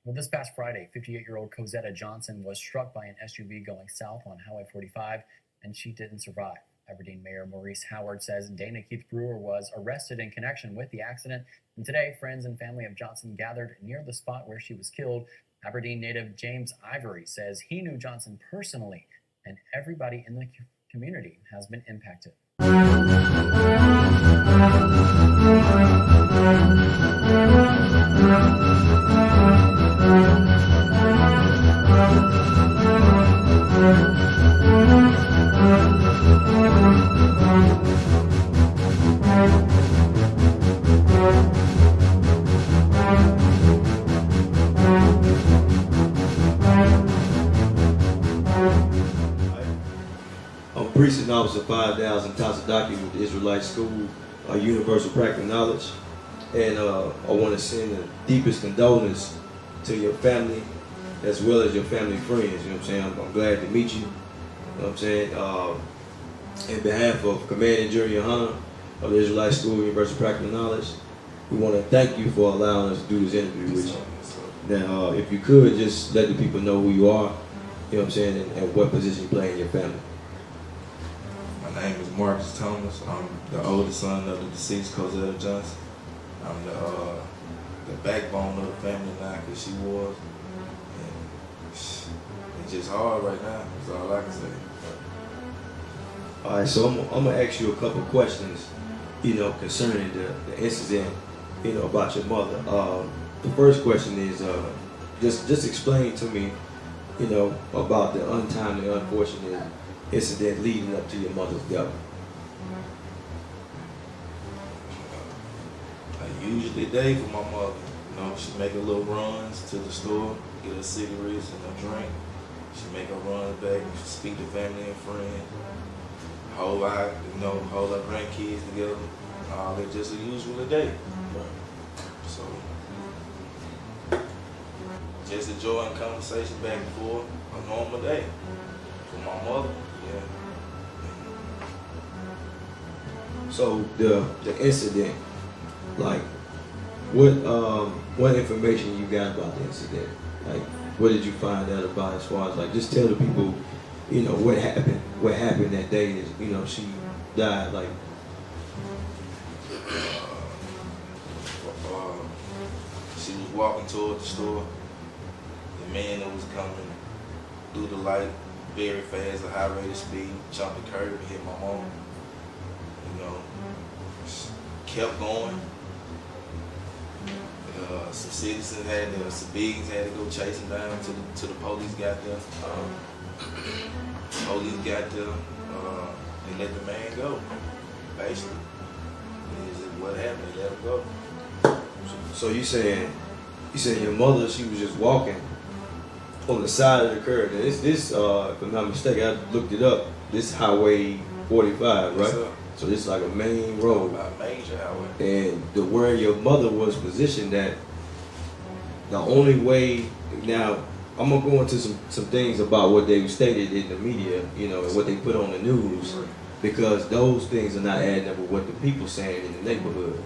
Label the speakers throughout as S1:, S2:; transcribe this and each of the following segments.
S1: Well, this past Friday, 58-year-old Cosetta Johnson was struck by an SUV going south on Highway 45, and she didn't survive. Aberdeen Mayor Maurice Howard says Dana Keith Brewer was arrested in connection with the accident, and today friends and family of Johnson gathered near the spot where she was killed. Aberdeen native James Ivory says he knew Johnson personally, and everybody in the community has been impacted.
S2: I'm Precinct Officer 5000 Tasadaki with the Israelite School, Universal Practical Knowledge, and I want to send the deepest condolence to your family as well as your family friends. You know what I'm saying? I'm glad to meet you. You know what I'm saying? In behalf of Commanding GEN.YAHANNA of the Israelite School, Universal Practical Knowledge, we want to thank you for allowing us to do this interview with you. Now, if you could just let the people know who you are, you know what I'm saying, and what position you play in your family.
S3: My name is Marcus Thomas. I'm the oldest son of the deceased Cosetta Johnson. I'm the backbone of the family now, because she was. And it's just hard right now, that's all I can say.
S2: All right, so I'm gonna ask you a couple questions, you know, concerning the incident, you know, about your mother. The first question is, just explain to me, you know, about the untimely, unfortunate incident leading up to your mother's death.
S3: A usually day for my mother. You know, she make her little runs to the store, get her cigarettes and a drink. She make her runs back, speak to family and friends. Hold our grandkids together. It's just a usual day. So, just enjoying conversation back and forth, a normal day for my mother. Yeah.
S2: So the incident, like, what information you got about the incident? Like, what did you find out about, as far as, like, just tell the people, you know, what happened that day is, you know, she died, like.
S3: She was walking toward the store. The man that was coming through the light very fast, at high rate of speed, jumped the curb and hit my mom. You know, kept going. Some citizens civilians had to go chase him down till the police got there. Police got there and let the man go. Basically, this is what happened. They let him go.
S2: So you saying your mother, she was just walking on the side of the curb. Now this, if I'm not mistaken, I looked it up. This is Highway 45, right?
S3: Yes,
S2: so this is like a main road.
S3: A major highway.
S2: And where your mother was positioned at, the only way, now I'm gonna go into some things about what they stated in the media, you know, and what they put on the news, because those things are not adding up with what the people saying in the neighborhood.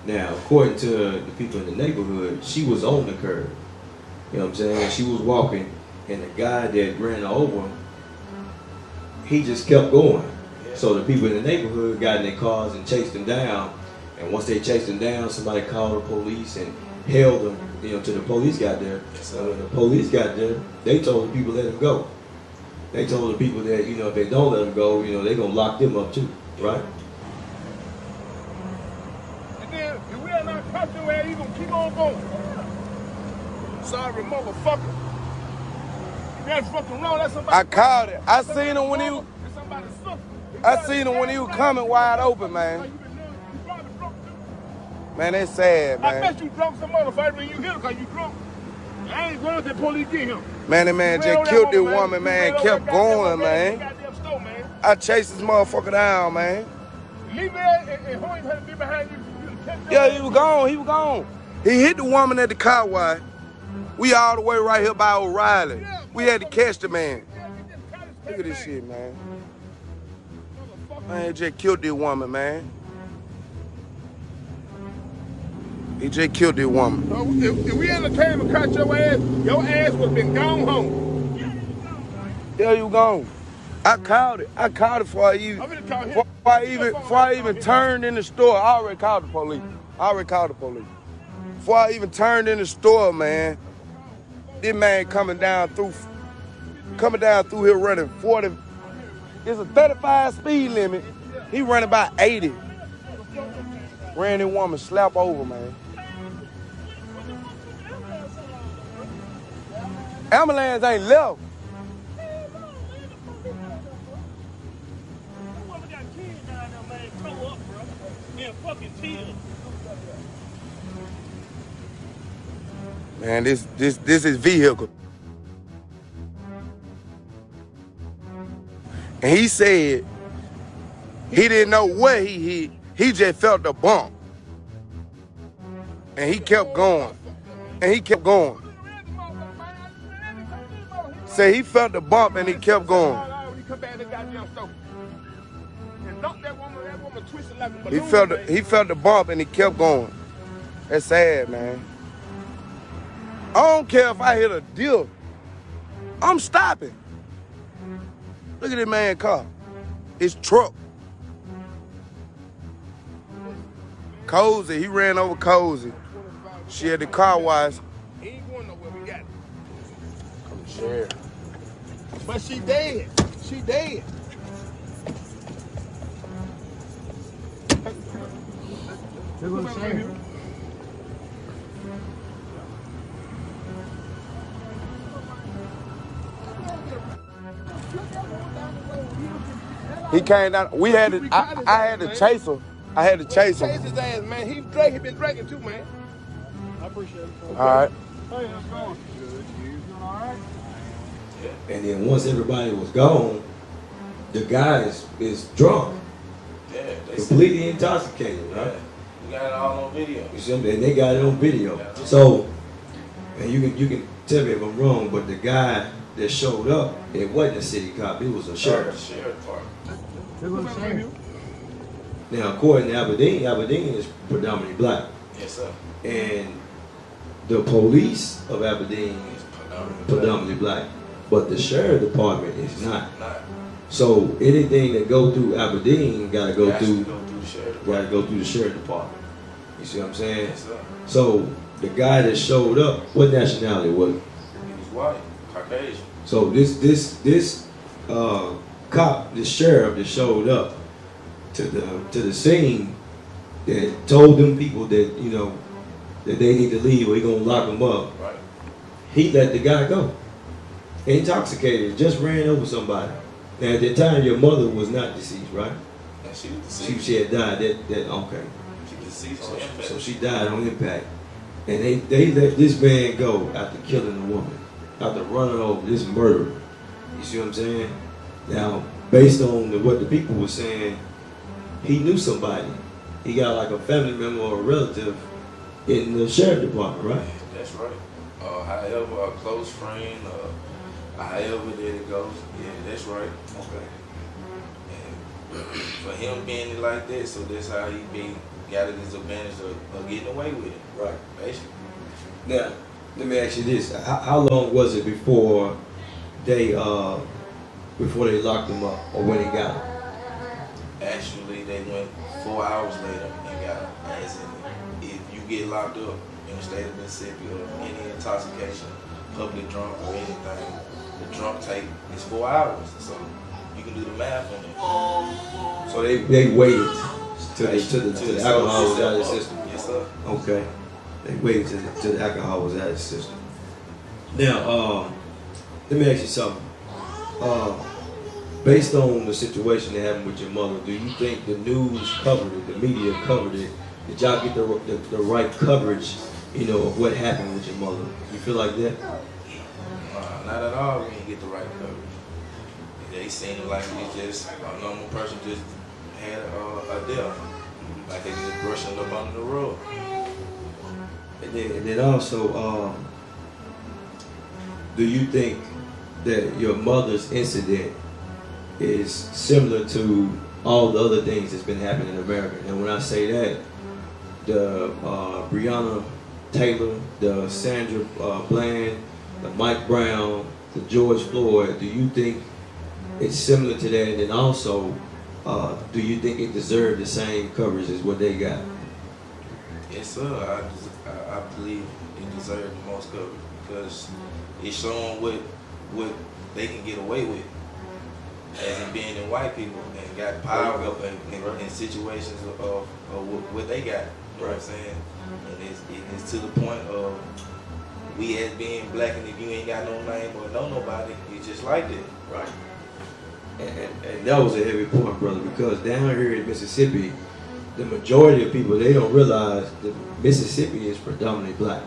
S2: Now, according to the people in the neighborhood, she was on the curb. You know what I'm saying? She was walking, and the guy that ran her over, he just kept going. So the people in the neighborhood got in their cars and chased him down. And once they chased him down, somebody called the police and held him, you know, till the police got there. So when the police got there, they told the people let him go. They told the people that, you know, if they don't let him go, you know, they're gonna lock them up too, right?
S4: Where you gonna keep on going? Sorry, motherfucker. That's fucking wrong. That's somebody.
S5: I called it. I seen him when he was. I seen him when he was coming wide open, man. Man, that's sad, man.
S4: I bet you drunk some motherfucker when you hit him because you drunk. I ain't going to the police get him.
S5: Man, that man just killed this woman, man. Kept going, man. I chased this motherfucker down, man.
S4: Leave me and Hoyt had to be behind you.
S5: Yeah, he was gone. He was gone. He hit the woman at the car wash. We all the way right here by O'Reilly. We had to catch the man. Look at this shit, man. Man, just killed this woman, man. He just killed this woman.
S4: So if we hadn't came and caught your ass would have been gone home.
S5: Yeah, you gone. I called it. I called it before I even,
S4: I'm gonna call him.
S5: before I even turned in the store. I already called the police. Before I even turned in the store, man, this man coming down through here running 40. It's a 35 speed limit. He running about 80. Ran this woman slap over, man. Ambulance ain't left. Man, this is vehicle. And he said he didn't know what he hit. He just felt the bump. And he kept going. Say he felt the bump and he kept going. He felt the bump and he kept going. That's sad, man. I don't care if I hit a deer. I'm stopping. Look at this man's car. His truck. Cozy, he ran over Cozy. She had the car wash.
S4: He ain't going nowhere, we got it.
S5: Come share.
S4: But she dead. She dead.
S1: They're going to share.
S5: He came down. We had to. I had to chase him.
S4: Chase his ass, man. He been drinking too, man. I appreciate it.
S5: Okay. All right.
S4: Hey, how's it going? Good. You doing all right?
S2: And then once everybody was gone, the guy is drunk, completely intoxicated, right?
S3: We got it all on video.
S2: You see, and they got it on video. So, and you can tell me if I'm wrong, but the guy that showed up, it wasn't a city cop, it was a sheriff.
S3: Sheriff department.
S1: They're going to share.
S2: Now, according to Aberdeen is predominantly black.
S3: Yes, sir.
S2: And the police of Aberdeen is predominantly black. But the sheriff department is not. So anything that go through Aberdeen gotta go through the sheriff department. You see what I'm saying?
S3: Yes, sir.
S2: So the guy that showed up, what nationality was he?
S3: He was white, Caucasian.
S2: So this cop, this sheriff that showed up to the scene, that told them people that, you know, that they need to leave or he gonna lock them up.
S3: Right.
S2: He let the guy go. Intoxicated, just ran over somebody. Now at that time your mother was not deceased, right?
S3: And she was deceased.
S2: She had died. That okay.
S3: She was deceased on impact.
S2: So she died on impact. And they let this man go after killing a woman, after running over this murderer. You see what I'm saying? Now, based on what the people were saying, he knew somebody. He got like a family member or a relative in the sheriff department, right?
S3: That's right. However, a close friend, however that it goes, yeah, that's right.
S2: Okay.
S3: And for him being like that, so that's how he got his advantage of getting away with it.
S2: Right.
S3: Basically.
S2: Now, let me ask you this: how long was it before they locked him up, or when they got him?
S3: Actually, they went 4 hours later and got him. As in, if you get locked up in the state of Mississippi or any intoxication, public drunk or anything, the drunk tape is 4 hours. So you can do the math on it.
S2: So they waited till the alcohol was out of the system.
S3: Yes, sir.
S2: Okay. They waited till the alcohol was out of the system. Now, let me ask you something. Based on the situation that happened with your mother, do you think the news covered it, the media covered it? Did y'all get the right coverage, you know, of what happened with your mother? You feel like that?
S3: Not at all. We didn't get the right coverage. They seen it like it's just a normal person just had a death, like they just brushing it up under the rug.
S2: And then also, do you think that your mother's incident is similar to all the other things that's been happening in America? And when I say that, the Breonna Taylor, the Sandra Bland, the Mike Brown, the George Floyd, do you think it's similar to that? And then also, do you think it deserved the same coverage as what they got?
S3: Yes, sir. I believe it deserved the most coverage because it's showing what they can get away with as in being in white people and got power in situations of what they got. You know what I'm saying? And it's to the point of we as being black, and if you ain't got no name or know nobody, it's just like that.
S2: Right. And that was a heavy point, brother, because down here in Mississippi, the majority of people, they don't realize that Mississippi is predominantly black.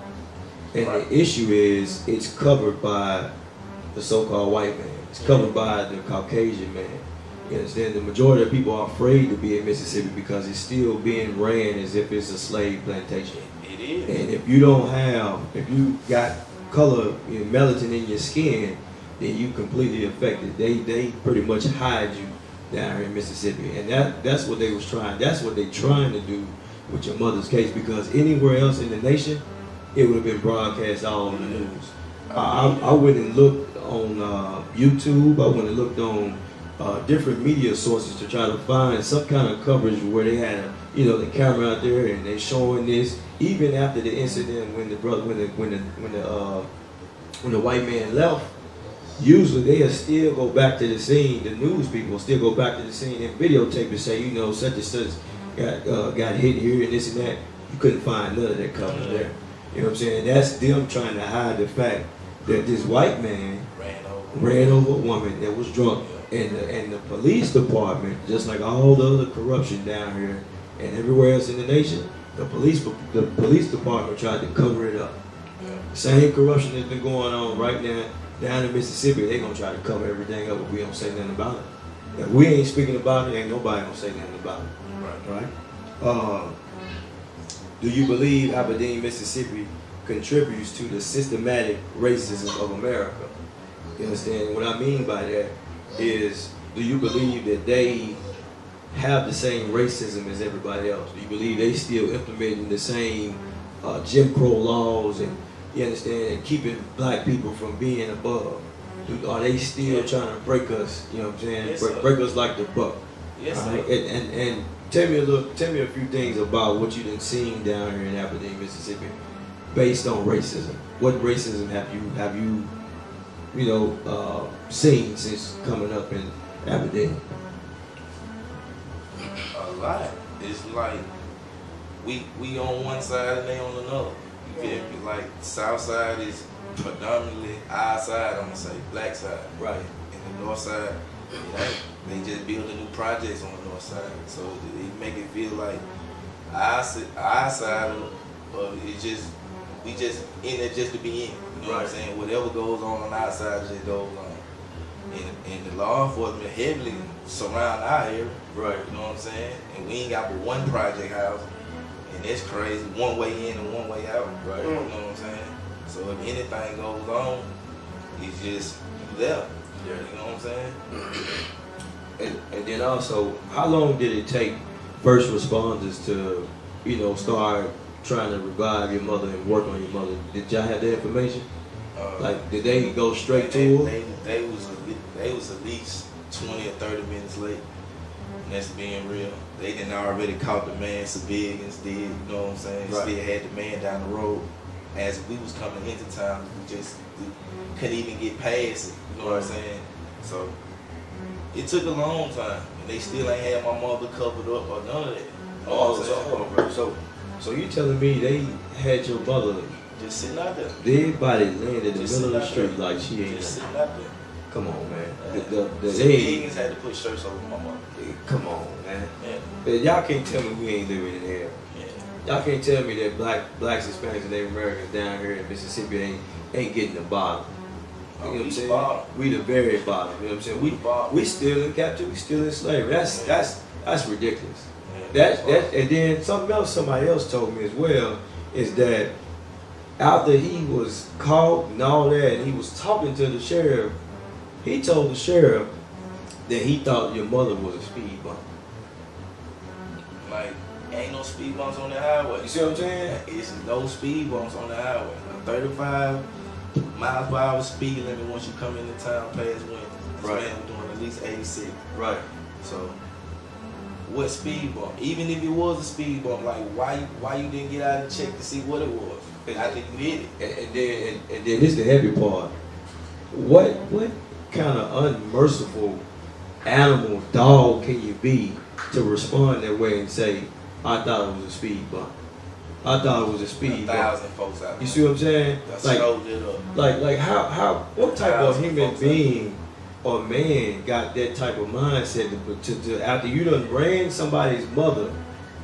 S2: And the issue is it's covered by the so-called white man. It's covered by the Caucasian man. You understand? The majority of people are afraid to be in Mississippi because it's still being ran as if it's a slave plantation.
S3: It is.
S2: And if you got color, melatonin in your skin, then you completely affected. They pretty much hide you down here in Mississippi. And that's what they trying to do with your mother's case, because anywhere else in the nation, it would have been broadcast all on the news. I went and looked on YouTube. I went and looked on different media sources to try to find some kind of coverage where they had the camera out there and they showing this even after the incident when the white man left. Usually they'll still go back to the scene. The news people will still go back to the scene and videotape and say, such and such got hit here and this and that. You couldn't find none of that coverage there. You know what I'm saying? That's them trying to hide the fact that this white man ran over a woman that was drunk. And the police department, just like all the other corruption down here and everywhere else in the nation, the police department tried to cover it up. Same corruption that's been going on right now down in Mississippi, they're going to try to cover everything up if we don't say nothing about it. If we ain't speaking about it, ain't nobody going to say nothing about it. Right? Do you believe Aberdeen, Mississippi contributes to the systematic racism of America? You understand? What I mean by that is, do you believe that they have the same racism as everybody else? Do you believe they still implementing the same Jim Crow laws and, you understand, and keeping black people from being above? Are they still trying to break us, you know what I'm saying?
S3: Yes,
S2: break us like the buck.
S3: Yes,
S2: right? And tell me a few things about what you done seen down here in Aberdeen, Mississippi, based on racism. What racism have you seen since coming up in Aberdeen?
S3: A lot. It's like we on one side and they on another. You feel me? Like south side is predominantly our side, I'm gonna say, black side.
S2: Right.
S3: And the north side, they just building new projects on the north side. So it make it feel like our side of it just, we just in it just to be in. You know what I'm saying? Whatever goes on our side just goes on. And the law enforcement heavily surround our area.
S2: Right.
S3: You know what I'm saying? And we ain't got but one project house. And it's crazy. One way in and one way out. Right. You know what I'm saying? So if anything goes on, it's just there. Yeah. You know what I'm saying?
S2: And then also, how long did it take first responders to, start trying to revive your mother and work on your mother? Did y'all have that information? Did they go straight to her?
S3: They was at least 20 or 30 minutes late. And that's being real. They didn't already caught the man civilians did, you know what I'm saying?
S2: Right.
S3: Still had the man down the road. As we was coming into town, we couldn't even get past it, you know what I'm saying? So it took a long time, and they still ain't had my mother covered up or none of that. You know what I'm saying?
S2: So you telling me they had your mother
S3: just sitting out there,
S2: dead body laying in the middle of the street
S3: there.
S2: like she ain't?
S3: Just sitting out there.
S2: Come on, man.
S3: The civilians had to put shirts over my mother.
S2: Come on, man.
S3: Yeah.
S2: Y'all can't tell me we ain't living in hell.
S3: Yeah.
S2: Y'all can't tell me that blacks, Hispanics, and Native Americans down here in Mississippi ain't getting the bottom. You know what I'm saying?
S3: Bottom.
S2: We the very bottom. You know what I'm saying? We still in captivity. We still in slavery. That's ridiculous.
S3: Yeah.
S2: And then something else somebody else told me as well is that after he was caught and all that, and he was talking to the sheriff, he told the sheriff that he thought your mother was a speed bump.
S3: Like Ain't no speed bumps on the highway.
S2: You see what I'm saying?
S3: It's no speed bumps on the highway. A 35 miles per hour speed limit once you come into town past Winter. This
S2: Right.
S3: man was doing at least 86.
S2: Right.
S3: So, what speed bump? Even if it was a speed bump, like why you didn't get out and check to see what it was? After you hit it.
S2: And then this the heavy part. What kind of unmerciful animal dog can you be to respond that way and say, I thought it was a speed bump. I thought it was a speed bump.
S3: 1,000 folks out there.
S2: You see what I'm saying?
S3: That
S2: Like,
S3: showed it up.
S2: like how what type of
S3: 1,000
S2: human
S3: folks
S2: being or man got that type of mindset to after you done ran somebody's mother,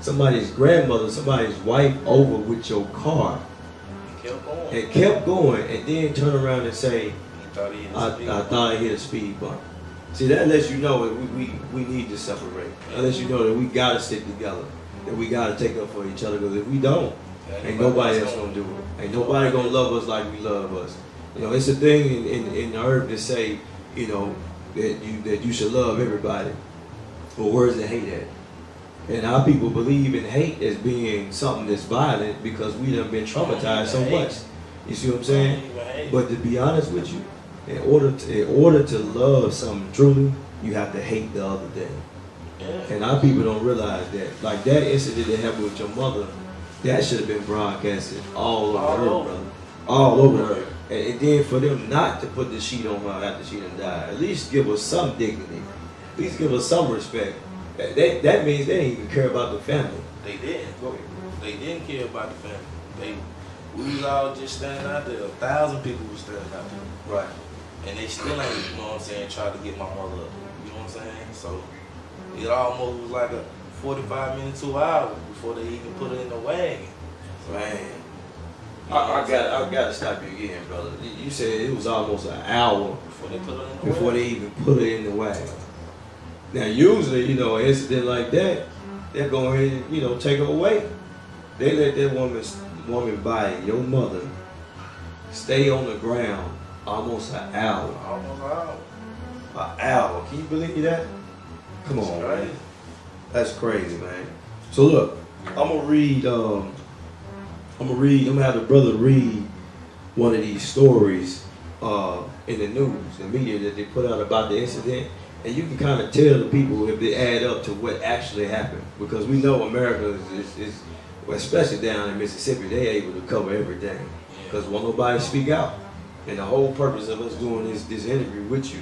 S2: somebody's grandmother, somebody's wife over with your car and kept going and then turn around and say, I thought I hit a speed bump. See, that lets you know that we need to separate. That lets you know that we gotta stick together. That we gotta take up for each other. Because if we don't, ain't nobody else gonna do it. Ain't nobody gonna love us like we love us. You know, it's a thing in the herb to say, you know, that you should love everybody. But where's the hate at? And our people believe in hate as being something that's violent because we done been traumatized so much. You see what I'm saying? But to be honest with you, in order to love something truly, you have to hate the other thing. And our people don't realize that. Like that incident that happened with your mother, that should have been broadcasted all over her, brother. All over her. And then for them not to put the sheet on her after she done died, at least give us some dignity. At least give us some respect. That means they didn't even care about the family.
S3: They didn't. They didn't care about the family. We was all just standing out there. 1,000 people was standing out there.
S2: Right.
S3: And they still ain't, you know what I'm saying, trying to get my mother up. You know what I'm saying? So it almost was like a 45 minutes to an hour before they even put her in the wagon.
S2: Man. I gotta stop you again, brother. You said it was almost an hour
S3: Before they put her in the
S2: before
S3: wagon.
S2: they even put her in the wagon. Now, usually, you know, an incident like that, they're going ahead and, you know, take her away. They let that woman body, your mother, stay on the ground almost an hour.
S3: Almost an hour.
S2: An hour. Can you believe that? Come on, man. That's crazy, man. So look, I'm gonna have the brother read one of these stories in the news, the media that they put out about the incident, and you can kind of tell the people if they add up to what actually happened, because we know America is well, especially down in Mississippi, they're able to cover everything, because won't nobody speak out, and the whole purpose of us doing this interview with you,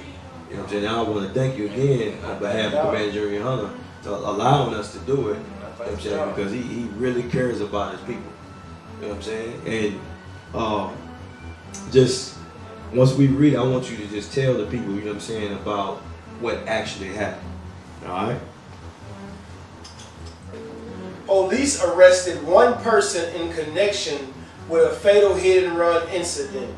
S2: you know what I'm saying? Now I want to thank you again on behalf of Commander GEN.YAHANNA to allowing us to do it, you know what I'm saying? Because he really cares about his people. You know what I'm saying? And just once we read, I want you to just tell the people, you know what I'm saying, about what actually happened. All right?
S6: Police arrested one person in connection with a fatal hit-and-run incident.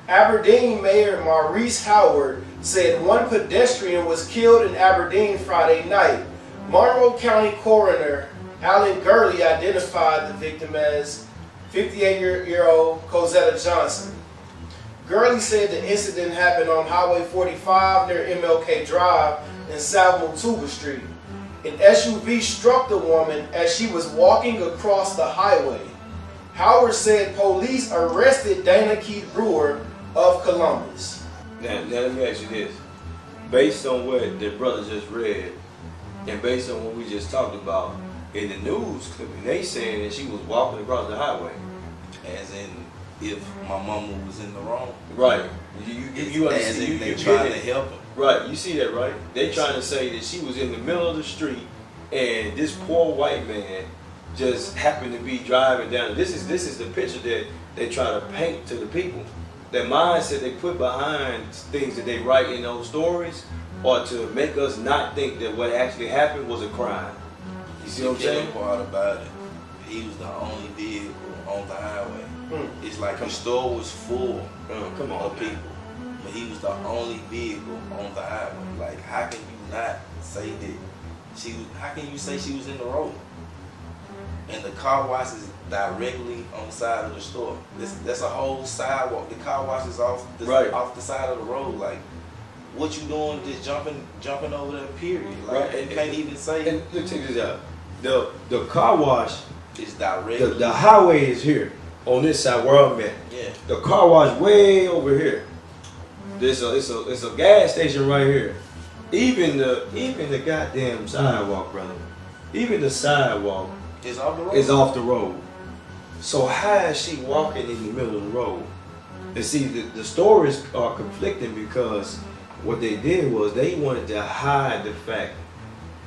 S6: Aberdeen Mayor Maurice Howard said one pedestrian was killed in Aberdeen Friday night. Monroe County Coroner Alan Gurley identified the victim as 58-year-old Cosetta Johnson. Gurley said the incident happened on Highway 45 near MLK Drive in South Matubba Street. An SUV struck the woman as she was walking across the highway. Howard said police arrested Dana Keith Brewer of Columbus.
S2: Now let me ask you this. Based on what the brother just read, and based on what we just talked about, in the news clipping, they saying that she was walking across the highway.
S3: As in, if my mama was in the wrong.
S2: Right. You
S3: As
S2: understand?
S3: in, they
S2: you
S3: trying
S2: get
S3: to
S2: it.
S3: help her.
S2: Right, you see that, right? They trying to say that she was in the middle of the street and this poor white man just happened to be driving down. This is the picture that they try to paint to the people. That mindset they put behind things that they write in those stories, or to make us not think that what actually happened was a crime. You see what I'm saying?
S3: The part about it, he was the only vehicle on the highway. It's like the store was full
S2: Come on,
S3: of people, but he was the only vehicle on the highway. Like, how can you not say that she was? How can you say she was in the road? And the car wash is directly on the side of the store. That's a whole sidewalk. The car wash is off the side of the road. Like, what you doing? Just jumping over that period. Like,
S2: Right.
S3: you can't even say.
S2: And look, check this out. the car wash,
S3: It's direct.
S2: the highway is here on this side where I'm at.
S3: Yeah.
S2: The car wash way over here. It's a gas station right here. Even the goddamn sidewalk, brother. Even the sidewalk
S3: It's off the road.
S2: is off the road. So how is she walking in the middle of the road? And see, the stories are conflicting because what they did was they wanted to hide the fact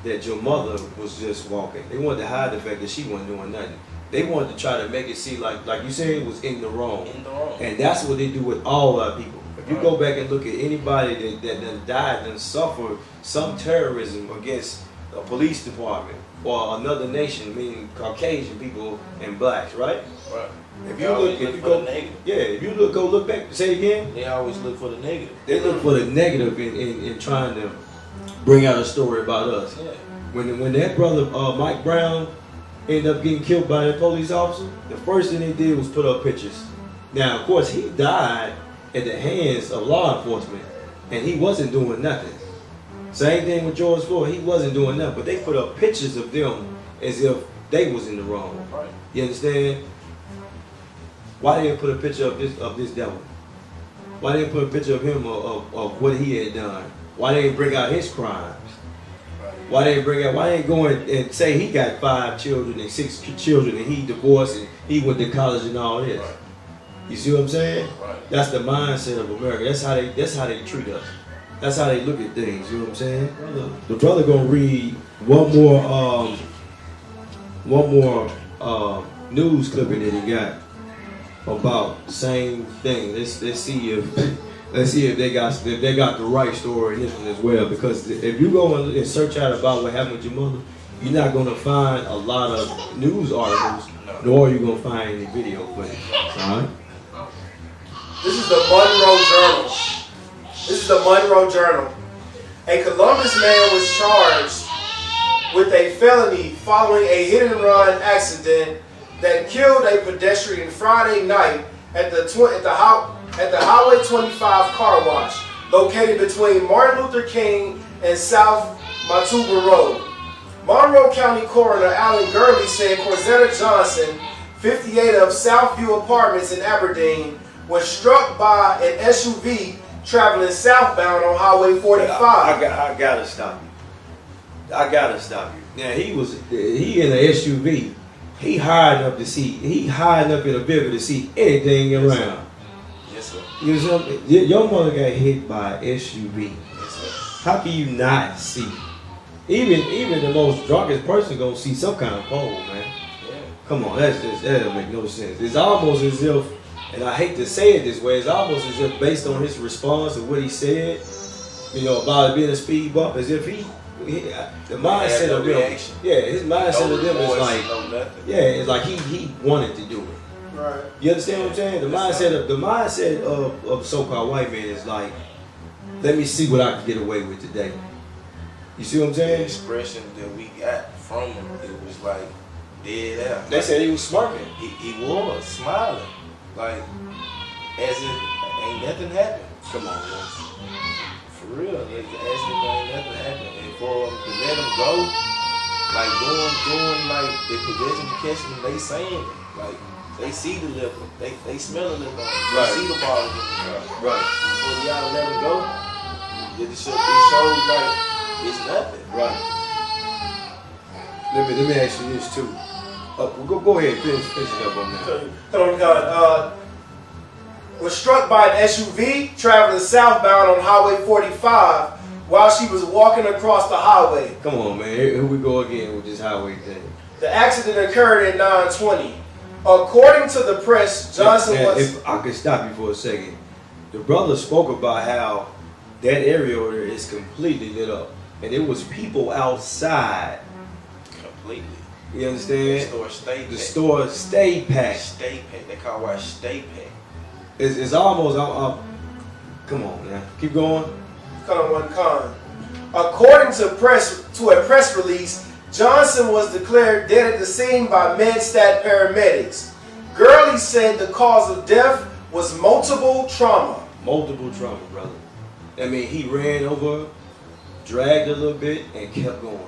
S2: that your mother was just walking. They wanted to hide the fact that she wasn't doing nothing. They wanted to try to make it seem like you said, it was in the wrong.
S3: In the wrong.
S2: And that's what they do with all our people. If you go back and look at anybody that done died and suffered some terrorism against a police department or another nation, meaning Caucasian people and blacks, right?
S3: Right.
S2: If
S3: They
S2: you
S3: always
S2: look, if you
S3: for the
S2: go,
S3: negative.
S2: yeah, if you go look back, say it again.
S3: They always look for the negative.
S2: They look for the negative in trying to bring out a story about us.
S3: Yeah.
S2: When that brother Mike Brown ended up getting killed by that police officer, the first thing they did was put up pictures. Now, of course, he died at the hands of law enforcement, and he wasn't doing nothing. Same thing with George Floyd, he wasn't doing nothing, but they put up pictures of them as if they was in the wrong.
S3: Right.
S2: You understand? Why didn't they put a picture of this devil? Why didn't they put a picture of him of what he had done? Why didn't they bring out his crimes? Why they go and say he got 5 children and 6 children and he divorced and he went to college and all this?
S3: Right.
S2: You see what I'm saying?
S3: Right.
S2: That's the mindset of America. That's how they treat us. That's how they look at things. You know what I'm saying? The brother gonna read one more news clipping that he got about the same thing. Let's see if they got the right story in this one as well. Because if you go and search out about what happened with your mother, you're not gonna find a lot of news articles, nor are you gonna find any video footage. All right.
S6: This is the Monroe Journal. A Columbus man was charged with a felony following a hit and run accident that killed a pedestrian Friday night at the Highway 25 car wash located between Martin Luther King and South Matubba Road. Monroe County Coroner Alan Gurley said Corzetta Johnson, 58 of Southview Apartments in Aberdeen, was struck by an SUV traveling southbound on Highway 45.
S2: I gotta stop you. Now he in an SUV. He high enough in a vehicle to see anything around.
S3: Yes, sir.
S2: You know what I'm saying? Your mother got hit by an SUV.
S3: Yes, sir.
S2: How can you not see? Even the most drunkest person gonna see some kind of pole, man.
S3: Yeah.
S2: Come on, that don't make no sense. It's almost as if, and I hate to say it this way, it's almost as if based on his response of what he said, about it being a speed bump, as if the mindset of them, his mindset of them is like, it's like he wanted to do it.
S6: Right.
S2: You understand what I'm saying? The mindset of so-called white man is like, let me see what I can get away with today. You see what I'm
S3: The
S2: saying?
S3: expression that we got from him, it was like dead out.
S2: They said he was smirking.
S3: He was smiling, like as if ain't nothing happened.
S2: Come on, man.
S3: For real, as if ain't nothing happened. And for him to let him go, like doing like the pedestrian catching him, they saying it. Like they see the liquor, they smell the liquor, they see the bottle.
S2: Right.
S3: Before y'all let him go, it shows like it's nothing.
S2: Right. Let me ask you this too. Go ahead, finish it up on that.
S6: Was struck by an SUV traveling southbound on Highway 45 while she was walking across the highway.
S2: Come on, man. Here we go again with this highway thing.
S6: The accident occurred at 9:20. According to the press, Johnson was...
S2: If I could stop you for a second. The brother spoke about how that area over there is completely lit up. And there was people outside.
S3: Completely.
S2: You understand?
S3: The store stayed packed.
S2: Stay packed.
S3: They call it stay packed.
S2: It's almost... come on, man. Keep going.
S6: According to a press release, Johnson was declared dead at the scene by MedStat paramedics. Gurley said the cause of death was multiple trauma.
S2: Multiple trauma, brother. I mean, he ran over, dragged a little bit, and kept going.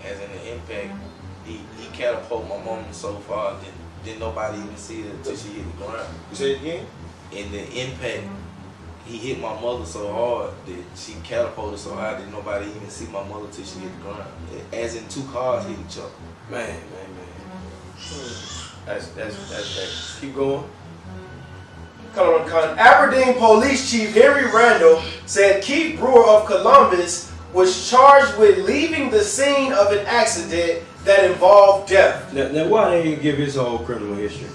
S3: As in the impact, he catapulted my mom so far that didn't nobody even see it until she hit the ground.
S2: You say it again?
S3: And the impact, he hit my mother so hard that she catapulted so high that nobody even see my mother till she hit the ground. As in 2 cars hit each other.
S2: Man. That's keep going.
S6: Aberdeen Police Chief Henry Randall said Keith Brewer of Columbus was charged with leaving the scene of an accident that involved death.
S2: Now why they didn't give his whole criminal history?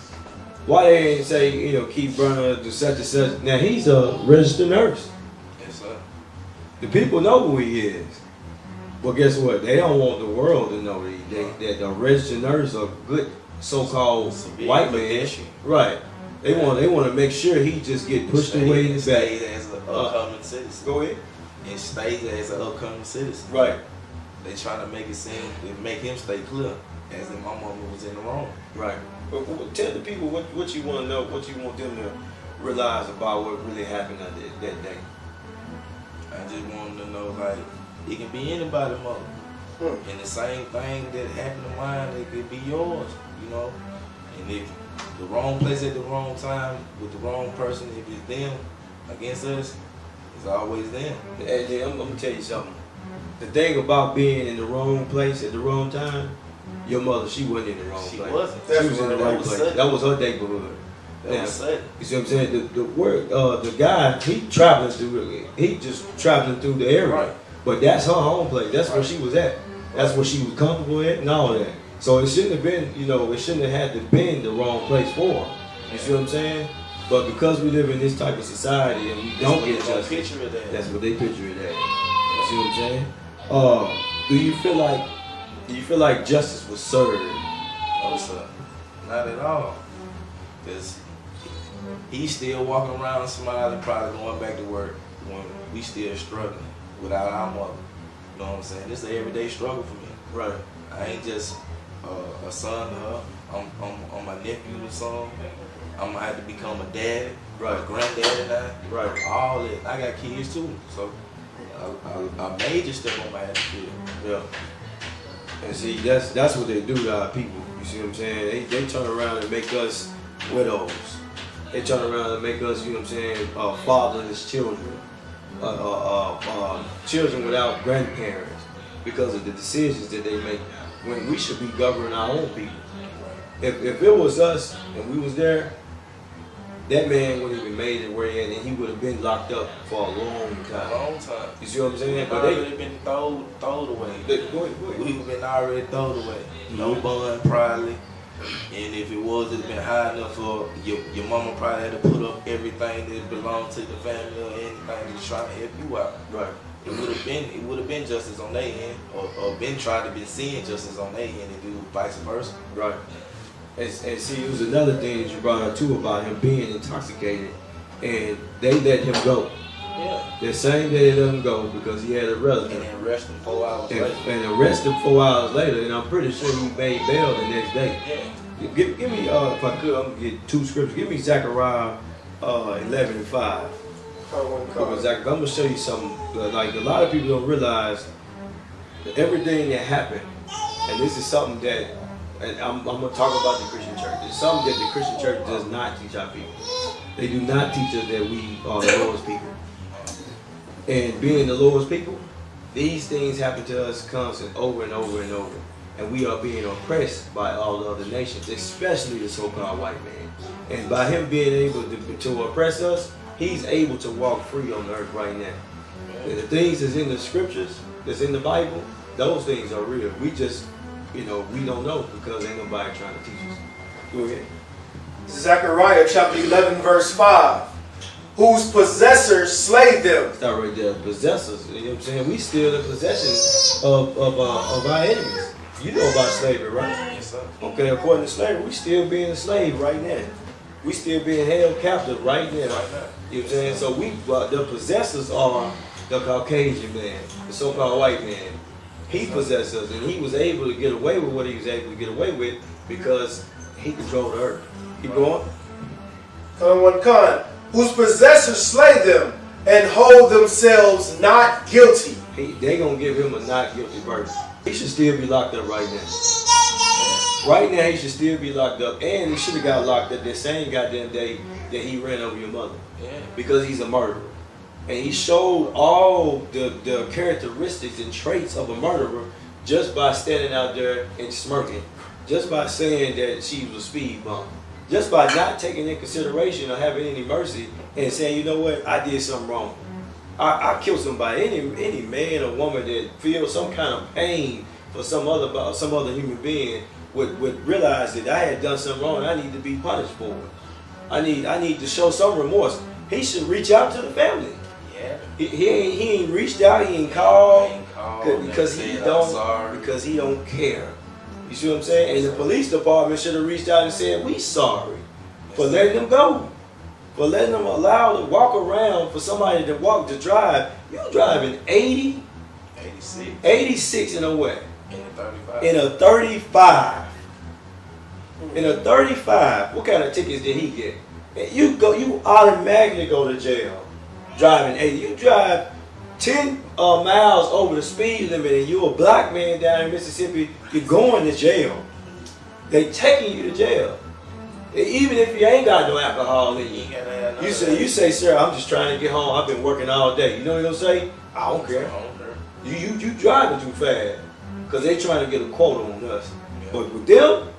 S2: Why they didn't say, Keith Brewer do such and such? Now he's a registered nurse.
S3: Yes, sir.
S2: The people know who he is. Well, guess what? They don't want the world to know that the registered nurse, a good so-called white man,
S3: pedestrian.
S2: Right? They want to make sure he just get pushed away in the back.
S3: Stays as an upcoming citizen.
S2: Go ahead.
S3: And stays as an upcoming citizen.
S2: Right.
S3: They trying to make it seem, make him stay clear, as if my mama was in the wrong.
S2: Right. But tell the people what you want to know, what you want them to realize about what really happened that day.
S3: I just want them to know, like, it can be anybody's mother. And the same thing that happened to mine, it could be yours, And if the wrong place at the wrong time with the wrong person, if it's them against us, it's always them.
S2: And I'm gonna tell you something. The thing about being in the wrong place at the wrong time, your mother, she wasn't in the wrong
S3: She
S2: place.
S3: wasn't.
S2: She was in the right
S3: was
S2: place.
S3: sudden.
S2: That was her neighborhood.
S3: That was sudden.
S2: You see what I'm saying? The guy, he traveling through. He just traveling through the area.
S3: Right.
S2: But that's her home place. That's where she was at. That's where she was comfortable at and all that. So it shouldn't have been, it shouldn't have had to been the wrong place for her. You see what I'm saying? But because we live in this type of society and we don't get justice,
S3: picture of that.
S2: that's what they picture it as. You see what I'm saying? Do you feel like justice was served?
S3: No, sir. Not at all. Because he's still walking around smiling, probably going back to work when we still struggling without our mother. You know what I'm saying? This is an everyday struggle for me.
S2: Right.
S3: I ain't just a son to her. I'm my nephew's son. I'm gonna have to become a dad,
S2: Right.
S3: a granddaddy now.
S2: Right.
S3: All that. I got kids too, so a major step on my have to feel.
S2: Yeah. And see, that's what they do to our people. You see what I'm saying? They turn around and make us widows. They turn around and make us, you know what I'm saying, fatherless children. Children without grandparents because of the decisions that they make when we should be governing our own people. If it was us and we was there, that man wouldn't even made it where he had, and he would have been locked up for a long time.
S3: A long time.
S2: You see what I'm saying?
S3: But they been thrown away.
S2: Go ahead.
S3: We've been already thrown away. No bond, probably. And if it was, it'd been high enough for your mama probably had to put up everything that belonged to the family or anything that's trying to help you out.
S2: Right.
S3: It would have been justice on their end, or been trying to be seeing justice on their end, and do vice versa.
S2: Right. And see, it was another thing that you brought up too about him being intoxicated, and they let him go.
S3: Yeah.
S2: The same day they let him go because he had a relative.
S3: And then arrest him 4 hours later.
S2: And arrested him 4 hours later, and I'm pretty sure he made bail the next day.
S3: Yeah.
S2: Give me, if I could, I'm gonna get 2 scriptures. Give me Zechariah 11:5. Because I'm gonna show you something. Like a lot of people don't realize that everything that happened, and this is something that, and I'm gonna talk about the Christian church. It's something that the Christian church does not teach our people. They do not teach us that we are the Lord's people. And being the Lord's people, these things happen to us constant over and over and over. And we are being oppressed by all the other nations, especially the so-called white man. And by him being able to oppress us, he's able to walk free on the earth right now. And the things that's in the scriptures, that's in the Bible, those things are real. We just, we don't know because ain't nobody trying to teach us. Go ahead.
S6: Zechariah chapter 11 verse 5. Whose possessors slay them.
S2: Start right there. Possessors. You know what I'm saying? We still the possession of our enemies. You know about slavery, right?
S3: Yes, sir.
S2: Okay, according to slavery, we still being enslaved right now. We still being held captive right now.
S3: Right now.
S2: You know what I'm saying? So the possessors are the Caucasian man, the so-called white man. He possessed us, and he was able to get away with what he was able to get away with because he controlled the earth. Keep going.
S6: Whose possessors slay them and hold themselves not guilty.
S2: They gonna give him a not guilty verdict. He should still be locked up right now. Right now, he should still be locked up, and he should have got locked up that same goddamn day that he ran over your mother.
S3: Yeah.
S2: Because he's a murderer. And he showed all the characteristics and traits of a murderer just by standing out there and smirking. Just by saying that she was a speed bump. Just by not taking in consideration or having any mercy and saying, you know what, I did something wrong. I killed somebody. Any man or woman that feels some kind of pain for some other human being would realize that I had done something wrong and I need to be punished for it. I need to show some remorse. He should reach out to the family.
S3: Yeah.
S2: He ain't reached out. He ain't called because he
S3: said,
S2: don't care. You see what I'm saying? And the police department should have reached out and said, "We sorry for letting them go, for letting them allow to walk around, for somebody to drive. You driving 80, 86 in a way, in a 35. In a 35, what kind of tickets did he get? You automatically go to jail driving 80. You drive 10 miles over the speed limit and you're a black man down in Mississippi, you're going to jail. They taking you to jail. Even if you ain't got no alcohol in you. You say, sir, I'm just trying to get home. I've been working all day. You know what he'll say? I don't care. You driving too fast. Because they trying to get a quota on us. But with them,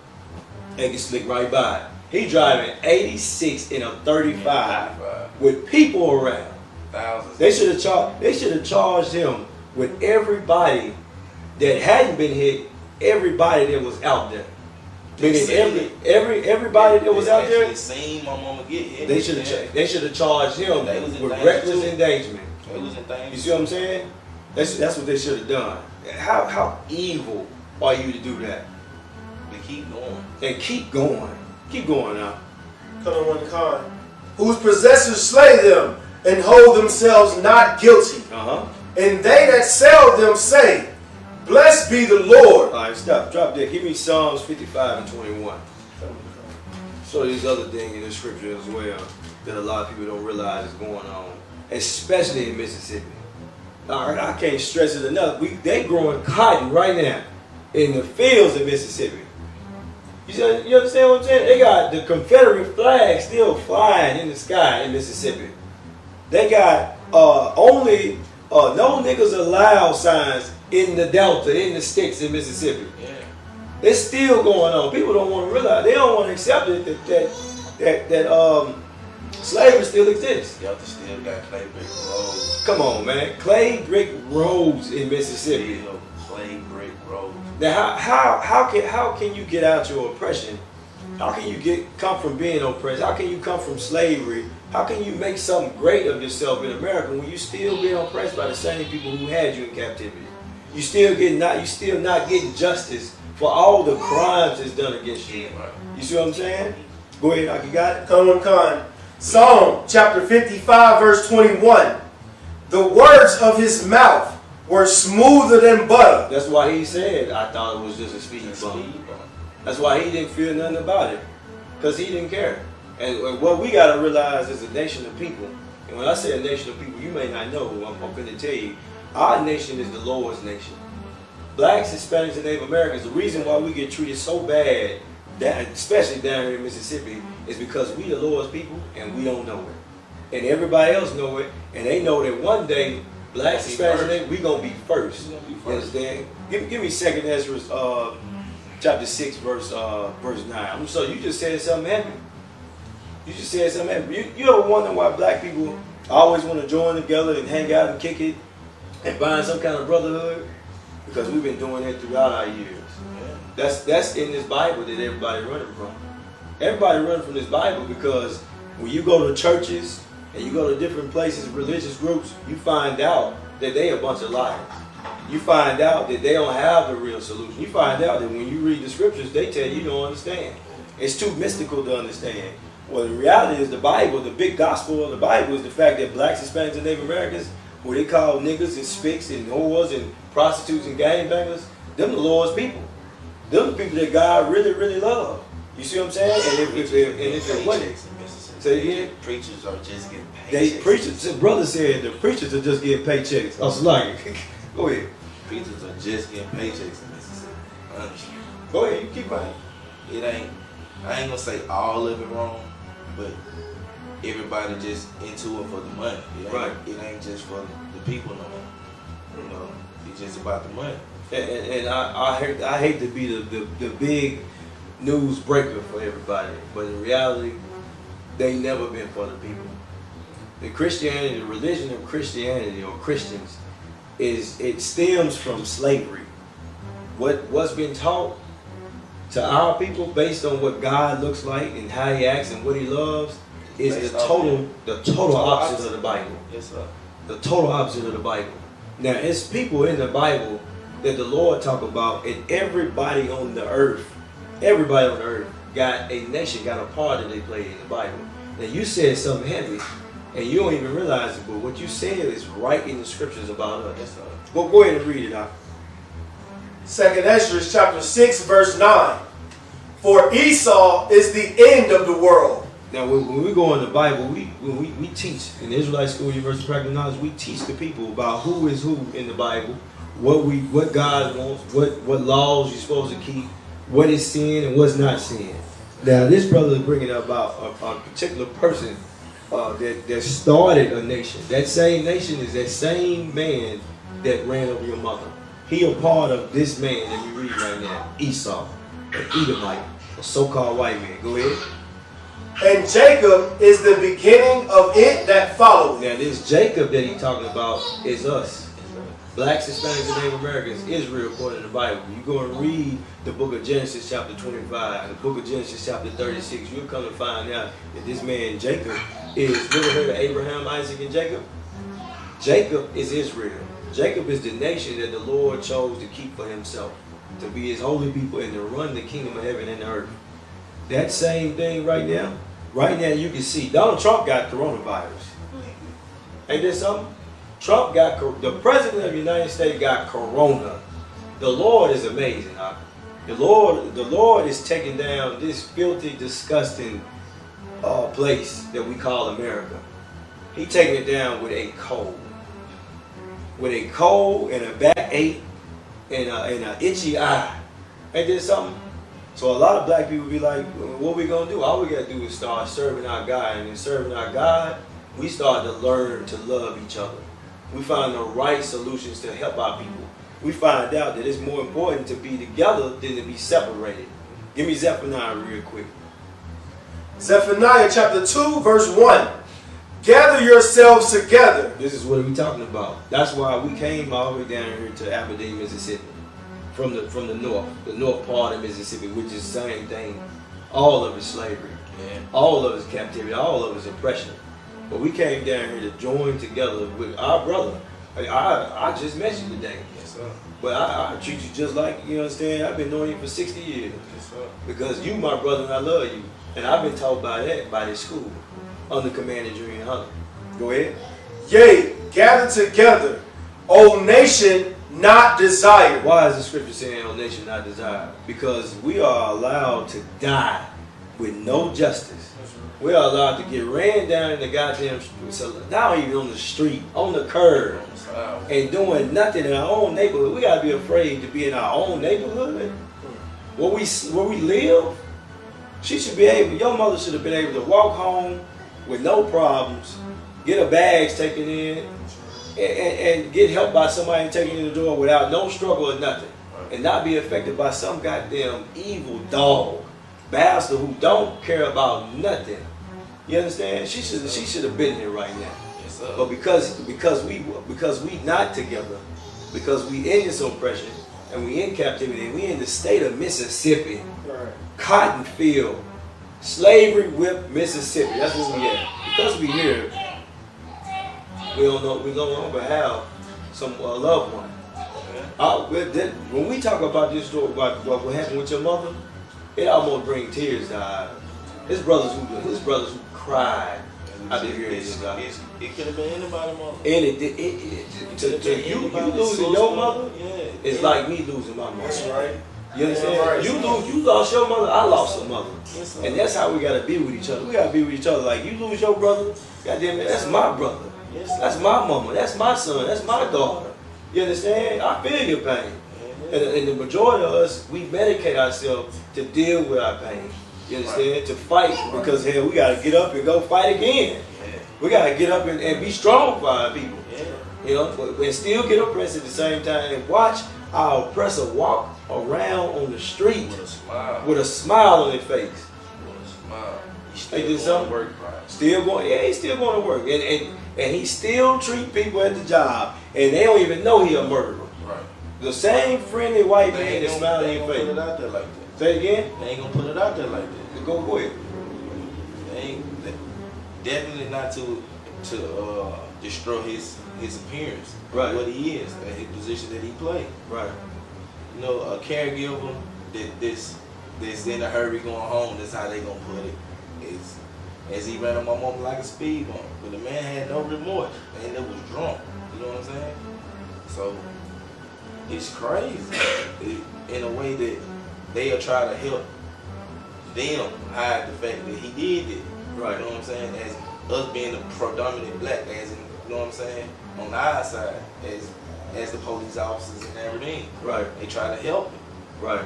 S2: they can slick right by. He driving 86 in a 35 with people around.
S3: Thousands.
S2: They should have charged him with everybody that hadn't been hit, everybody that was out there. Meaning everybody that was out there.
S3: Seen my mama get hit.
S2: They should have charged him with reckless endangerment. You see what I'm saying? That's what they should have done. How evil are you to do that?
S3: But keep going.
S2: And keep going. Keep going now.
S6: Come on, one card. Whose possessors slay them and hold themselves not guilty. And they that sell them say, blessed be the Lord.
S2: All right, stop. Drop that. Give me Psalms 55 and 21. So there's other thing in the scripture as well that a lot of people don't realize is going on, especially in Mississippi. All right, I can't stress it enough. They growing cotton right now in the fields of Mississippi. You understand what I'm saying? They got the Confederate flag still flying in the sky in Mississippi. They got only no niggas allowed signs in the Delta, in the sticks in Mississippi.
S3: Yeah.
S2: It's still going on. People don't want to realize. They don't want to accept it that slavery still exists.
S3: Delta still got clay brick roads.
S2: Come on, man. Clay brick roads in Mississippi.
S3: Still clay brick roads.
S2: Now, how can you get out your oppression? How can you come from being oppressed? How can you come from slavery? How can you make something great of yourself in America when you still being oppressed by the same people who had you in captivity? You still not getting justice for all the crimes that's done against you. You see what I'm saying? Go ahead, Aki, got it?
S6: Come on, Khan. Psalm chapter 55, verse 21. The words of his mouth were smoother than butter.
S2: That's why he said, I thought it was just a speed bump. That's why he didn't feel nothing about it. Because he didn't care. And what we got to realize is a nation of people. And when I say a nation of people, you may not know who I'm going to tell you. Our nation is the Lord's nation. Blacks, Hispanics, and Native Americans, the reason why we get treated so bad, especially down here in Mississippi, is because we the Lord's people and we don't know it. And everybody else know it. And they know that one day, Blacks, Hispanics, and Native, we going to be first. You understand? Give me 2nd Ezra chapter 6, verse 9. So you just said something happened. You just said something happened. You ever wonder why black people always want to join together and hang out and kick it and find some kind of brotherhood? Because we've been doing it throughout our years. That's in this Bible that everybody running from. Everybody running from this Bible because when you go to churches and you go to different places, religious groups, you find out that they a bunch of liars. You find out that they don't have the real solution. You find out that when you read the scriptures, they tell you don't understand. It's too mystical to understand. Well, the reality is the Bible, the big gospel of the Bible is the fact that blacks, Hispanics, and Native Americans, who they call niggas and spicks and whores and prostitutes and gangbangers, them the Lord's people. Them the people that God really, really love. You see what I'm saying? And if it wasn't, say again,
S3: preachers are just getting paid.
S2: The brother said the preachers are just getting paychecks. I was like, go ahead.
S3: Preachers are just getting paychecks in Mississippi. Honestly.
S2: Go ahead, you keep going.
S3: It ain't, I ain't gonna say all of it wrong, but everybody just into it for the money. It ain't just for the people no more. You know, it's just about the money.
S2: And I hate to be the big news breaker for everybody, but in reality, they never been for the people. The Christianity, the religion of Christianity or Christians, it stems from slavery. What's been taught to our people based on what God looks like and how He acts and what He loves is the total opposite of the Bible.
S3: Yes, sir.
S2: The total opposite of the Bible. Now, it's people in the Bible that the Lord talk about, and everybody on the earth got a nation, got a part that they play in the Bible. Now, you said something heavy, and you don't even realize it, but what you said is right in the scriptures about us.
S3: Yes, sir.
S2: Well, go ahead and read it out.
S6: 2nd Ezra chapter 6 verse 9. For Esau is the end of the world.
S2: Now, when we go in the Bible, we teach in the Israelite School, University of Practical Knowledge, we teach the people about who is who in the Bible, what God wants, what laws you're supposed to keep, what is sin and what's not sin. Now, this brother is bringing up about a particular person that started a nation. That same nation is that same man that ran over your mother. He a part of this man that we read right now, Esau, an Edomite, a so-called white man. Go ahead.
S6: And Jacob is the beginning of it that followed.
S2: Now, this Jacob that he's talking about is us. Blacks, Hispanics, and Native Americans, Israel, according to the Bible. You go and read the book of Genesis chapter 25, the book of Genesis chapter 36, you'll come to find out that this man Jacob is, you ever heard of Abraham, Isaac, and Jacob? Jacob is Israel. Jacob is the nation that the Lord chose to keep for Himself, to be His holy people and to run the kingdom of heaven and the earth. That same thing right now you can see Donald Trump got coronavirus. Ain't that something? Trump got, the president of the United States got corona. The Lord is amazing. Huh? The Lord is taking down this filthy, disgusting place that we call America. He taking it down with a cold. With a cold and a backache and an itchy eye. Ain't that something? So a lot of black people be like, what we gonna do? All we gotta do is start serving our God. And in serving our God, we start to learn to love each other. We find the right solutions to help our people. We find out that it's more important to be together than to be separated. Give me Zephaniah real quick.
S6: Zephaniah chapter 2 verse 1. Gather yourselves together.
S2: This is what we're talking about. That's why we came all the way down here to Aberdeen, Mississippi. From the north part of Mississippi, which is the same thing. All of it's slavery.
S3: Yeah.
S2: All of it's captivity. All of it's oppression. But we came down here to join together with our brother. I just met you today.
S3: Yes, sir.
S2: But I treat you just like, you understand, I've been knowing you for 60 years.
S3: Yes, sir.
S2: Because you my brother and I love you. And I've been taught by that, by this school, under Commander GEN.YAHANNA. Go ahead.
S6: Yea, gather together, O nation not desired.
S2: Why is the scripture saying, O nation not desired? Because we are allowed to die with no justice. We are allowed to get ran down in the goddamn street. So not even on the street, on the curb, and doing nothing in our own neighborhood. We gotta be afraid to be in our own neighborhood. Where we live, she should be able. Your mother should have been able to walk home with no problems, get her bags taken in, and get help by somebody taking in the door without no struggle or nothing, and not be affected by some goddamn evil dog bastard who don't care about nothing. You understand? She should have been here right now.
S3: Yes, sir.
S2: But because we not together, because we in this oppression and we in captivity, and we in the state of Mississippi, cotton field, slavery whipped Mississippi. That's what we at. Because we here, we no longer have some loved one. When we talk about this story about what happened with your mother, it almost brings tears to our eyes. His brothers who cried out of here. It
S3: could have been anybody, mother.
S2: And you losing your mother, it's like me losing my mother.
S6: That's right.
S2: You understand? You lost your mother, I lost a mother.
S3: Yes,
S2: and that's how we gotta be with each other. We gotta be with each other. Like you lose your brother, goddamn it, that's my brother.
S3: Yes,
S2: that's my mama, that's my son, that's my daughter. You understand? I feel your pain. And the majority of us, we medicate ourselves to deal with our pain. You understand? To fight, because hell, we gotta get up and go fight again. We gotta get up and be strong for our people. You know, and still get oppressed at the same time. And watch our oppressor walk around on the street with a smile on their face. They did something.
S3: Work.
S2: Still going, yeah, he's still going to work, and he still treat people at the job, and they don't even know he a murderer.
S3: Right.
S2: The same friendly white man that smiled in your
S3: Put it
S2: face.
S3: out there like that.
S2: Say it again.
S3: They ain't gonna put it out there like that.
S2: Go ahead.
S3: Definitely not to destroy his appearance,
S2: Right.
S3: what he is, and his position that he played.
S2: Right.
S3: You know, a caregiver that's in a hurry going home. That's how they gonna put it. Is as he ran on my mama like a speed bump, but the man had no remorse, and it was drunk. You know what I'm saying? So it's crazy in a way that they'll try to help them hide the fact that he did it.
S2: Right.
S3: You know what I'm saying? As us being the predominant black, as in, you know what I'm saying, on our side, as the police officers in Aberdeen.
S2: Right.
S3: They try to help him.
S2: Right.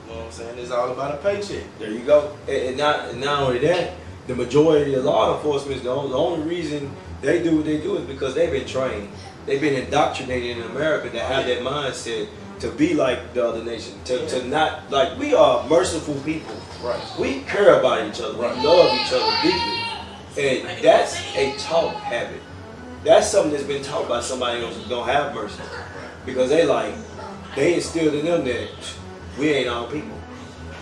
S3: You know what I'm saying? It's all about a paycheck.
S2: There you go. And not only that, the majority of law enforcement, the only reason they do what they do is because they've been trained. They've been indoctrinated in America to have that mindset to be like the other nation, to not, like, we are merciful people.
S3: Right.
S2: We care about each other.
S3: Right.
S2: We love each other deeply. And that's a taught habit. That's something that's been taught by somebody else who don't have mercy. Because they instilled in them that we ain't all people.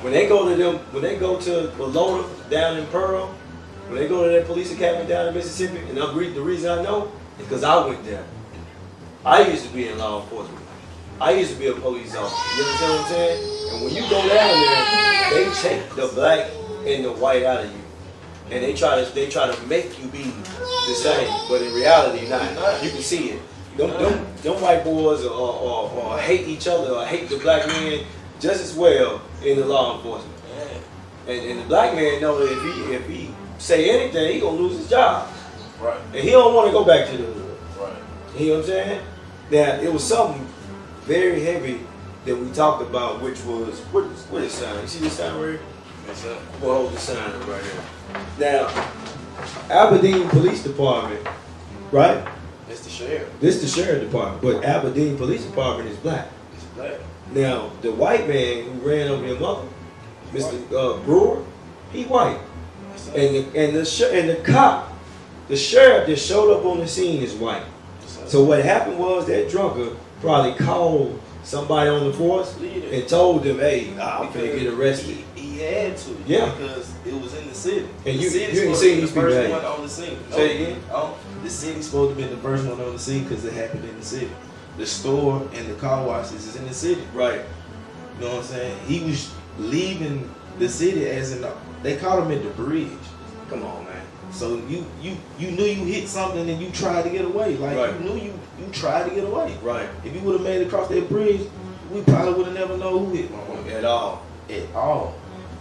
S2: When they go to Walona down in Pearl, when they go to that police academy down in Mississippi, and the reason I know is because I went there. I used to be in law enforcement. I used to be a police officer. You understand what I'm saying? And when you go down there, they take the black and the white out of you, and they try to make you be the same. But in reality, not. You can see it. Them white boys or hate each other or hate the black man just as well in the law enforcement. And the black man know that if he say anything, he gonna lose his job.
S3: Right.
S2: And he don't want to go back to the hood.
S3: Right.
S2: You know what I'm saying? Now, it was something very heavy that we talked about, which was, what is sign? You see this sign right here?
S3: Yes, sir.
S2: We'll hold the sign up right here. Now, Aberdeen Police Department, right?
S3: It's the sheriff.
S2: This is the sheriff department, but Aberdeen Police Department is black.
S3: It's black.
S2: Now, the white man who ran over your mother, Mr. Brewer, he white. And the cop, the sheriff that showed up on the scene is white. So what happened was that drunker probably called somebody on the force and told them, "Hey, I'm finna get arrested."
S3: He had to.
S2: Yeah.
S3: Because it was in the city.
S2: And
S3: the
S2: you
S3: city's
S2: ain't
S3: supposed
S2: seen
S3: to be
S2: these
S3: the first
S2: people,
S3: one on the scene.
S2: Say it again.
S3: The city's supposed to be the first one on the scene because it happened in the city. The store and the car washes is in the city.
S2: Right.
S3: You know what I'm saying? He was leaving the city as in they caught him at the bridge.
S2: Come on, man.
S3: So you knew you hit something and you tried to get away. Like
S2: Right.
S3: you knew you tried to get away.
S2: Right.
S3: If you would have made it across that bridge, we probably would have never known who hit my mom.
S2: At all.
S3: At all.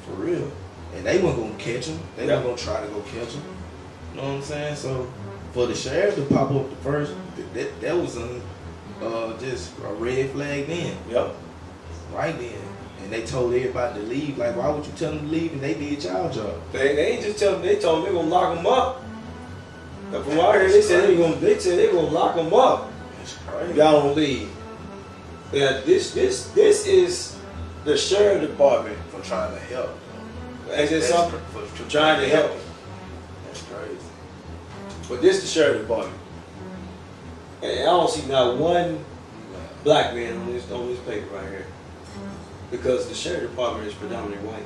S3: For real. And they weren't gonna catch him. They weren't gonna try to go catch him. You know what I'm saying? So for the sheriff to pop up the first, that was just a red flag then.
S2: Yep.
S3: Right then. And they told everybody to leave. Like, why would you tell them to leave? And they did y'all job.
S2: They ain't just tell them. They told them they gonna lock them up. And from what I heard, they said they gonna lock them up.
S3: That's crazy.
S2: Y'all don't leave. Yeah, this is the sheriff department.
S3: For trying to help.
S2: Is it
S3: That's
S2: something
S3: for
S2: trying to help?
S3: That's crazy.
S2: But this is the sheriff department. And I don't see not one black man on this paper right here. Because the sheriff department is predominantly white.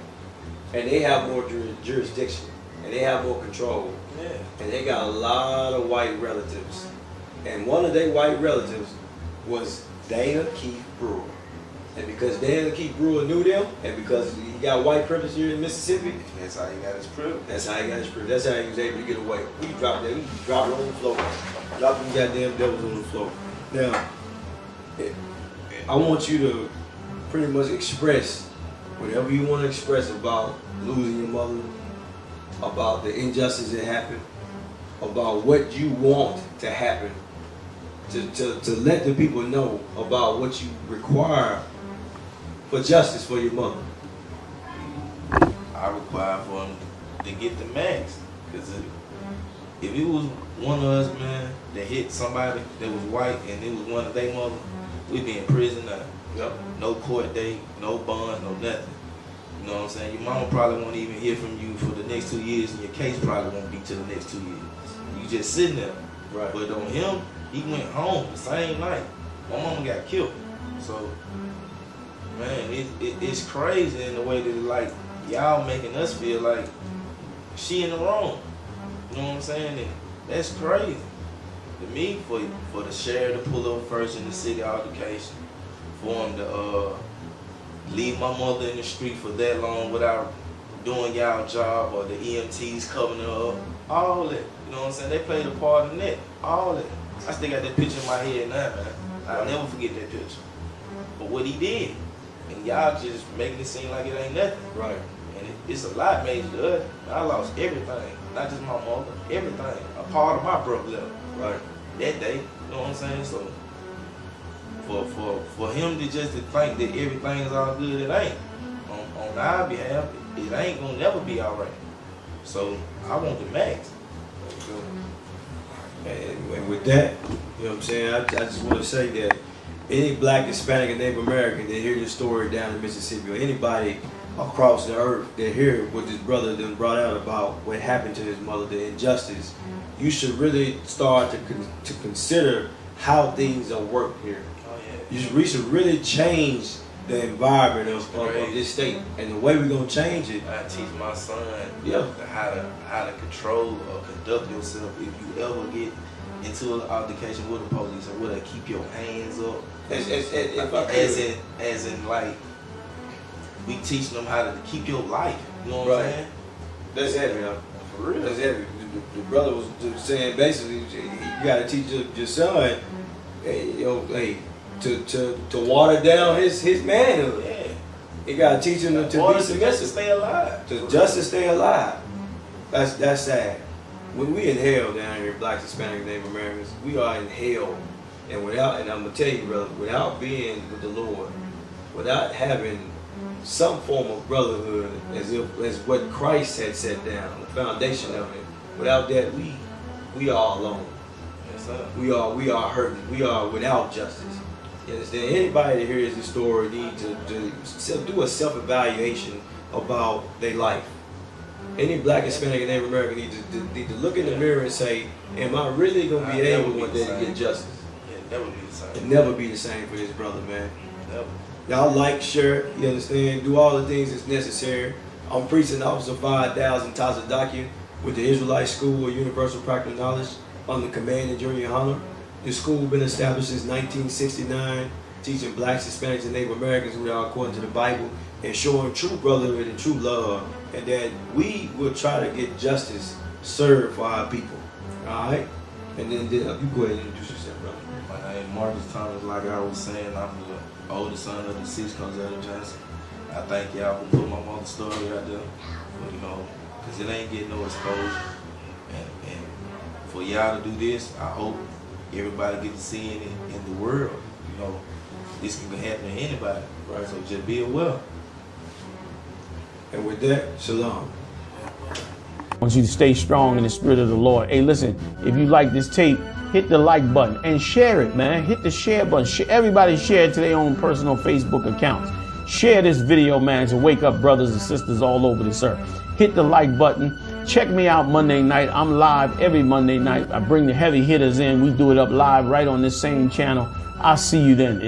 S2: And they have more jurisdiction. And they have more control.
S3: Yeah.
S2: And they got a lot of white relatives. And one of their white relatives was Dana Keith Brewer. And because Dana Keith Brewer knew them, and because he got white privilege here in Mississippi,
S3: That's how he got his privilege.
S2: that's how he got his privilege. That's how he was able to get away. We dropped that. We dropped it on the floor. Drop them goddamn devils on the floor. Now, I want you to pretty much express whatever you want to express about losing your mother, about the injustice that happened, about what you want to happen to let the people know about what you require for justice for your mother?
S3: I require for him to get the max. Because if it was one of us, man, that hit somebody that was white and it was one of their mother, we'd be in prison now.
S2: Yep.
S3: No court date, no bond, no nothing. You know what I'm saying? Your mama probably won't even hear from you for the next 2 years, and your case probably won't be to the next 2 years. You just sitting there.
S2: Right.
S3: But on him, he went home the same night. My mama got killed. So, man, it's crazy in the way that, like, y'all making us feel like she in the wrong. You know what I'm saying? And that's crazy. To me, for the sheriff to pull up first in the city altercation, for him to leave my mother in the street for that long without doing y'all job, or the EMTs covering her up, all that. You know what I'm saying? They played a part in that. All that. I still got that picture in my head now, man. I'll never forget that picture. But what he did, and y'all just making it seem like it ain't nothing.
S2: Right.
S3: And it's a lot major to us. I lost everything, not just my mother, everything. A part of my broke left.
S2: Right.
S3: That day, you know what I'm saying? So for him to just to think that everything is all good, it ain't. On our behalf, it ain't gonna never be all right. So I want the max.
S2: And with that, you know what I'm saying, I just want to say that any Black, Hispanic, and Native American that hear this story down in Mississippi, or anybody across the earth that hear what this brother then brought out about what happened to his mother, the injustice, you should really start to consider how things are worked here.
S3: Oh, yeah.
S2: We should really change the environment of this state, and the way we're gonna change it.
S3: I teach my son
S2: Yeah.
S3: how to control or conduct yourself if you ever get into an altercation with the police, or whether keep your hands up. As in like we teach them how to keep your life. You know what I'm saying?
S2: That's heavy, huh?
S3: For real.
S2: That's heavy. The brother was saying basically you gotta teach your son, hey, to water down his manhood.
S3: Yeah.
S2: You gotta teach him to be submissive.
S3: Just to stay alive.
S2: Just to stay alive. That's sad. When we in hell down here, Blacks, Hispanic, Native Americans, we are in hell. And I'm gonna tell you, brother, without being with the Lord, without having some form of brotherhood, as what Christ had set down, the foundation of it, without that we are alone.
S3: Yes, sir.
S2: We are hurting. We are without justice. You understand? Anybody that hears this story need to do a self-evaluation about their life. Any Black, Hispanic, and Native American need to look in the mirror and say, am I really going to be able one day to get justice?
S3: Yeah, never be the same.
S2: It'll never be the same for this brother, man.
S3: Never.
S2: Y'all like, share, you understand, do all the things that's necessary. I'm Precinct Officer 5000 Tazadakia with the Israelite School of Universal Practical Knowledge under command of GEN.YAHANNA. This school has been established since 1969, teaching Blacks, Hispanics, and Native Americans who are according to the Bible, and showing true brotherhood and true love, and that we will try to get justice served for our people. All right? And then you go ahead and introduce yourself, brother.
S3: My name is Marcus Thomas. Like I was saying, I'm the oldest son of the 6th Cosetta Johnson. I thank y'all for putting my mother's story out there, but, because it ain't getting no exposure. And for y'all to do this, I hope everybody gets to see it in the world. This can happen to anybody, right? So just be aware.
S2: And with that, shalom.
S7: I want you to stay strong in the spirit of the Lord. Hey, listen, if you like this tape, hit the like button and share it, man. Hit the share button. Everybody share it to their own personal Facebook accounts. Share this video, man, to wake up brothers and sisters all over this earth. Hit the like button. Check me out Monday night. I'm live every Monday night. I bring the heavy hitters in. We do it up live right on this same channel. I'll see you then.